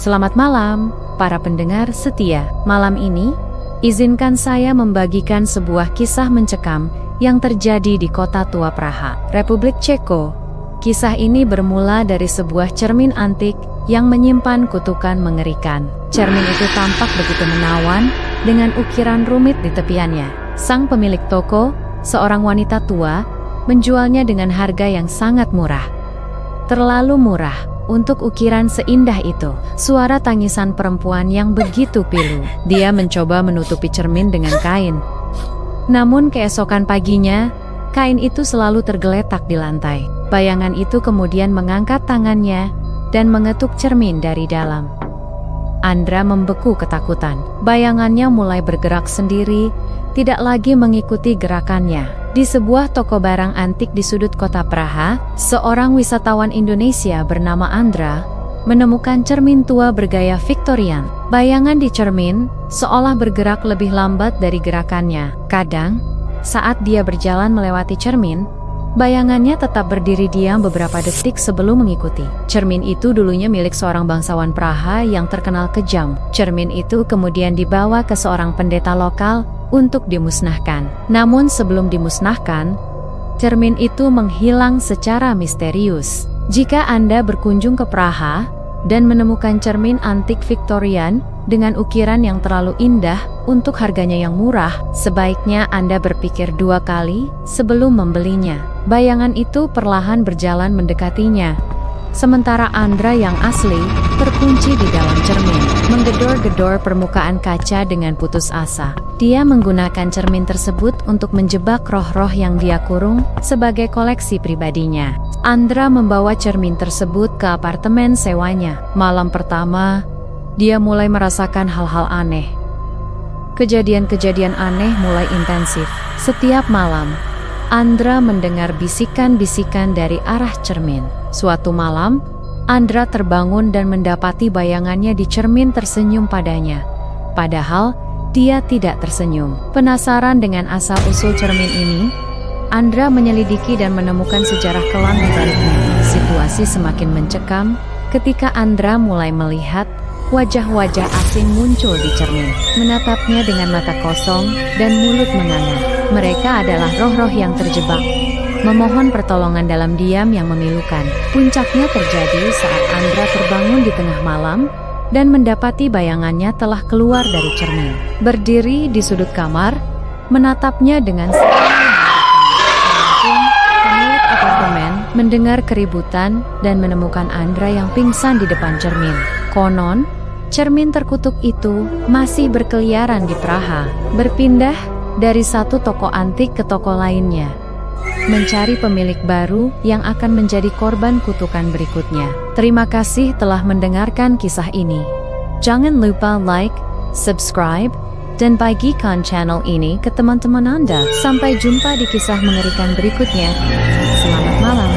Selamat malam, para pendengar setia. Malam ini, izinkan saya membagikan sebuah kisah mencekam yang terjadi di kota tua Praha, Republik Ceko. Kisah ini bermula dari sebuah cermin antik yang menyimpan kutukan mengerikan. Cermin itu tampak begitu menawan dengan ukiran rumit di tepiannya. Sang pemilik toko, seorang wanita tua, menjualnya dengan harga yang sangat murah. Terlalu murah untuk ukiran seindah itu. Suara tangisan perempuan yang begitu pilu. Dia mencoba menutupi cermin dengan kain. Namun keesokan paginya, kain itu selalu tergeletak di lantai. Bayangan itu kemudian mengangkat tangannya dan mengetuk cermin dari dalam. Andra membeku ketakutan. Bayangannya mulai bergerak sendiri, tidak lagi mengikuti gerakannya. Di sebuah toko barang antik di sudut kota Praha, seorang wisatawan Indonesia bernama Andra menemukan cermin tua bergaya Victorian. Bayangan di cermin seolah bergerak lebih lambat dari gerakannya. Kadang, saat dia berjalan melewati cermin, bayangannya tetap berdiri diam beberapa detik sebelum mengikuti. Cermin itu dulunya milik seorang bangsawan Praha yang terkenal kejam. Cermin itu kemudian dibawa ke seorang pendeta lokal untuk dimusnahkan. Namun sebelum dimusnahkan, cermin itu menghilang secara misterius. Jika Anda berkunjung ke Praha dan menemukan cermin antik Victorian dengan ukiran yang terlalu indah untuk harganya yang murah, sebaiknya Anda berpikir dua kali sebelum membelinya. Bayangan itu perlahan berjalan mendekatinya, sementara Andra yang asli terkunci di dalam cermin, menggedor-gedor permukaan kaca dengan putus asa. Dia menggunakan cermin tersebut untuk menjebak roh-roh yang dia kurung sebagai koleksi pribadinya. Andra membawa cermin tersebut ke apartemen sewanya. Malam pertama, dia mulai merasakan hal-hal aneh. Kejadian-kejadian aneh mulai intensif. Setiap malam, Andra mendengar bisikan-bisikan dari arah cermin. Suatu malam, Andra terbangun dan mendapati bayangannya di cermin tersenyum padanya. Padahal, dia tidak tersenyum. Penasaran dengan asal-usul cermin ini, Andra menyelidiki dan menemukan sejarah kelam di baliknya. Situasi semakin mencekam ketika Andra mulai melihat wajah-wajah asing muncul di cermin, menatapnya dengan mata kosong dan mulut menganga. Mereka adalah roh-roh yang terjebak, memohon pertolongan dalam diam yang memilukan. Puncaknya terjadi saat Andra terbangun di tengah malam dan mendapati bayangannya telah keluar dari cermin. Berdiri di sudut kamar, menatapnya dengan pemilik apartemen mendengar keributan dan menemukan Andra yang pingsan di depan cermin. Konon, cermin terkutuk itu masih berkeliaran di Praha, berpindah dari satu toko antik ke toko lainnya, mencari pemilik baru yang akan menjadi korban kutukan berikutnya. Terima kasih telah mendengarkan kisah ini. Jangan lupa like, subscribe, dan bagikan channel ini ke teman-teman Anda. Sampai jumpa di kisah mengerikan berikutnya. Selamat malam.